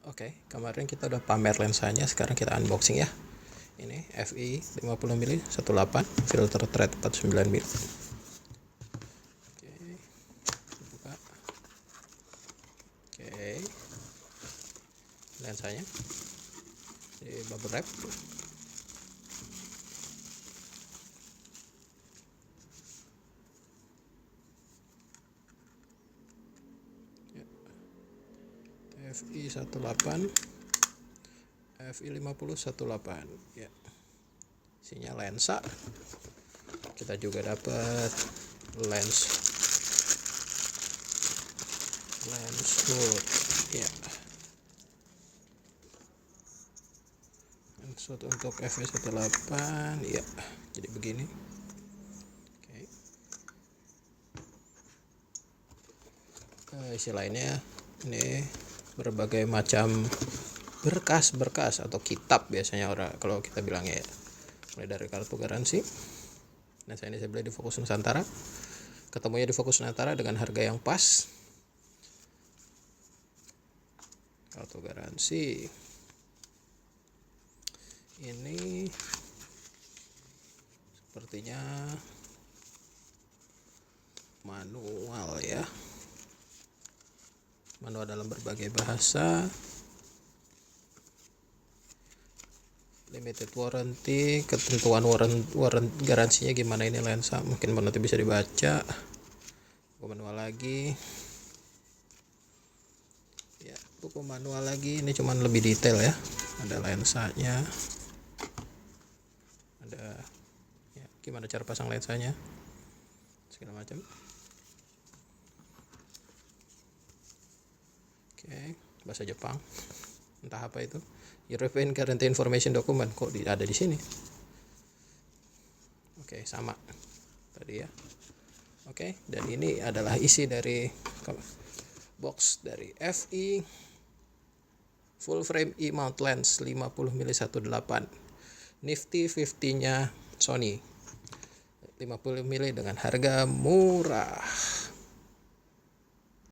Oke, kemarin kita udah pamer lensanya, sekarang kita unboxing ya. Ini FI 50mm 18 filter thread 49mm. Oke, buka. Oke, lensanya di bubble wrap. FI 18 FI 5018 ya. Isinya lensa. Kita juga dapat lens hood ya. Lens hood untuk FI 18 ya. Jadi begini. Isi lainnya ini berbagai macam berkas atau kitab biasanya orang kalau kita bilangnya ya, mulai dari kartu garansi. Nah, ini saya beli di Fokus Nusantara, ketemunya di Fokus Nusantara dengan harga yang pas. Kartu garansi ini sepertinya manual ya, manual dalam berbagai bahasa, limited warranty, ketentuan warranty garansinya gimana ini lensa, mungkin nanti bisa dibaca. Buku manual lagi ya, buku manual lagi, ini cuman lebih detail ya, ada lensanya, ada ya, gimana cara pasang lensanya segala macam. Oke, bahasa Jepang, entah apa itu. European Guarantee Information Document, kok ada di sini? Oke, sama tadi ya. Oke, dan ini adalah isi dari box dari FI full frame E-mount lens 50mm 18 Nifty 50 nya Sony 50mm dengan harga murah.